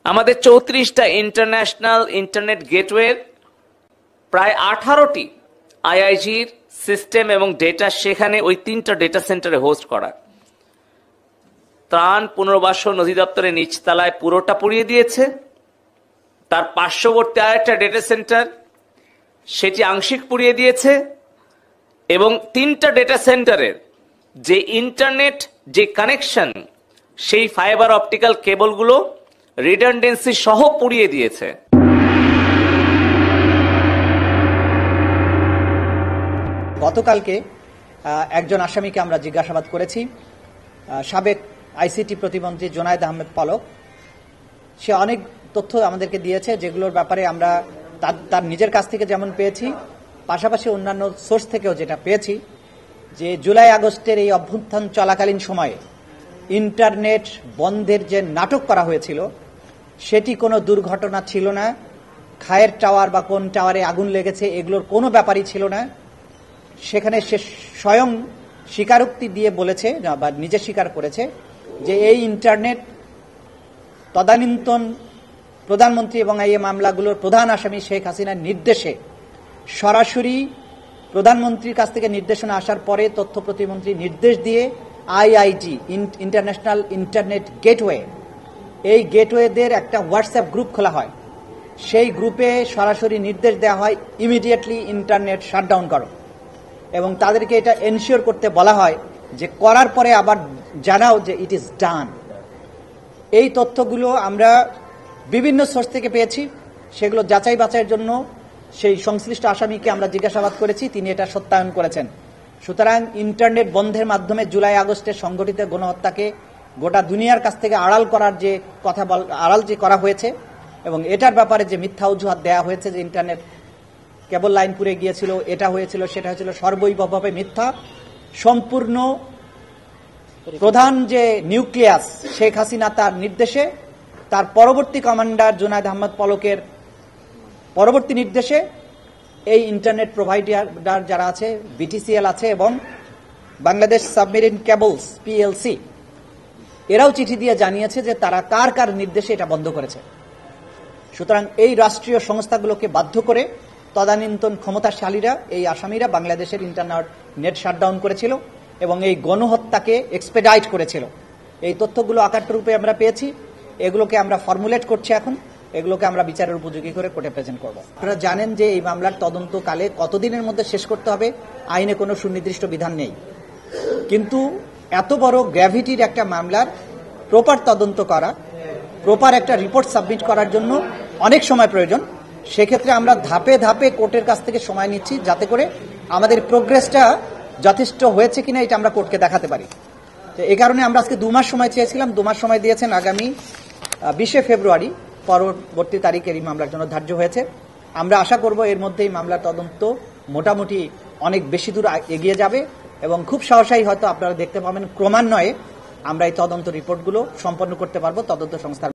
আমাদের 34টা international internet গেটওয়ের প্রায় 18টি আইআইজির system এবং ডেটা সেখানে ওই 3টা ডেটা সেন্টারে হোস্ট করা। ত্রাণ পুনর্বাসন অধিদপ্তরের নিচতলায় পুরোটা পুড়িয়ে দিয়েছে। তার পার্শ্ববর্তী আরেকটা ডেটা সেন্টার সেটি আংশিক পুড়িয়ে দিয়েছে এবং 3টা ডেটা সেন্টারের যে ইন্টারনেট যে কানেকশন সেই ফাইবার অপটিক্যাল কেবলগুলো রিডান্ডেন্সি সহ পুড়িয়ে দিয়েছে। গতকালকে একজন আসামিকে আমরা জিজ্ঞাসাবাদ করেছি, সাবেক আইসিটি প্রতিমন্ত্রী জোনায়েদ আহমেদ পলক। সে অনেক তথ্য আমাদেরকে দিয়েছে, যেগুলোর ব্যাপারে আমরা তার নিজের কাছ থেকে যেমন পেয়েছি, পাশাপাশি অন্যান্য সোর্স থেকেও যেটা পেয়েছি, যে জুলাই আগস্টের এই অভ্যুত্থান চলাকালীন সময়ে ইন্টারনেট বন্ধের যে নাটক করা হয়েছিল সেটি কোনো দুর্ঘটনা ছিল না। খায়ের টাওয়ার বা কোন টাওয়ারে আগুন লেগেছে এগুলোর কোনো ব্যাপারই ছিল না। সেখানে সে স্বয়ং স্বীকারোক্তি দিয়ে বলেছে বা নিজে স্বীকার করেছে যে এই ইন্টারনেট তদানীন্তন প্রধানমন্ত্রী এবং এই মামলাগুলোর প্রধান আসামি শেখ হাসিনার নির্দেশে সরাসরি প্রধানমন্ত্রীর কাছ থেকে নির্দেশনা আসার পরে তথ্য প্রতিমন্ত্রী নির্দেশ দিয়ে আইআইজি ইন্টারন্যাশনাল ইন্টারনেট গেটওয়ে, এই গেটওয়েদের একটা হোয়াটসঅ্যাপ গ্রুপ খোলা হয়। সেই গ্রুপে সরাসরি নির্দেশ দেওয়া হয় ইমিডিয়েটলি ইন্টারনেট শাটডাউন করো, এবং তাদেরকে এটা এনশিওর করতে বলা হয় যে করার পরে আবার জানাও যে ইট ইজ ডান। এই তথ্যগুলো আমরা বিভিন্ন সোর্স থেকে পেয়েছি, সেগুলো যাচাই বাছাইয়ের জন্য সেই সংশ্লিষ্ট আসামিকে আমরা জিজ্ঞাসাবাদ করেছি, তিনি এটা সত্যায়ন করেছেন। সুতরাং ইন্টারনেট বন্ধের মাধ্যমে জুলাই আগস্টের সংগঠিত গণহত্যাকে গোটা দুনিয়ার কাছ থেকে আড়াল করার যে কথা আড়াল যে করা হয়েছে এবং এটার ব্যাপারে যে মিথ্যা অজুহাত দেওয়া হয়েছে যে ইন্টারনেট কেবল লাইন পুড়ে গিয়েছিল, এটা হয়েছিল সেটা হয়েছিল, সর্বৈবভাবে মিথ্যা। সম্পূর্ণ প্রধান যে নিউক্লিয়াস শেখ হাসিনা তার নির্দেশে, তার পরবর্তী কমান্ডার জোনায়েদ আহমেদ পলকের পরবর্তী নির্দেশে এই ইন্টারনেট প্রোভাইডার যারা আছে, বিটিসিএল আছে এবং বাংলাদেশ সাবমেরিন কেবলস পিএলসি, এরাও চিঠি দিয়ে জানিয়েছে যে তারা কার কার নির্দেশে এটা বন্ধ করেছে। সুতরাং এই রাষ্ট্রীয় সংস্থাগুলোকে বাধ্য করে তদানীন্তন ক্ষমতাশালীরা, এই আসামিরা বাংলাদেশের ইন্টারনেট শাটডাউন করেছিল এবং এই গণহত্যাকে এক্সপেডাইট করেছিল। এই তথ্যগুলো আকাররূপে আমরা পেয়েছি, এগুলোকে আমরা ফর্মুলেট করছি, এখন এগুলোকে আমরা বিচারের উপযোগী করে কোর্টে প্রেজেন্ট করব। আপনারা জানেন যে এই মামলার তদন্তকালে কতদিনের মধ্যে শেষ করতে হবে আইনে কোনো সুনির্দিষ্ট বিধান নেই, কিন্তু এত বড় গ্র্যাভিটির একটা মামলার প্রপার তদন্ত করা, প্রপার একটা রিপোর্ট সাবমিট করার জন্য অনেক সময় প্রয়োজন। সেক্ষেত্রে আমরা ধাপে ধাপে কোর্টের কাছ থেকে সময় নিচ্ছি, যাতে করে আমাদের প্রোগ্রেসটা যথেষ্ট হয়েছে কিনা এটা আমরা কোর্টকে দেখাতে পারি। তো এই কারণে আমরা আজকে 2 মাস সময় চেয়েছিলাম, 2 মাস সময় দিয়েছেন। আগামী 20 ফেব্রুয়ারি পরবর্তী তারিখের এই মামলার জন্য ধার্য হয়েছে। আমরা আশা করব এর মধ্যেই মামলার তদন্ত মোটামুটি অনেক বেশি দূর এগিয়ে যাবে এবং খুব সহসাই হয়তো আপনারা দেখতে পাবেন ক্রমান্বয়ে আমরা এই তদন্ত রিপোর্টগুলো সম্পন্ন করতে পারবো তদন্ত সংস্থার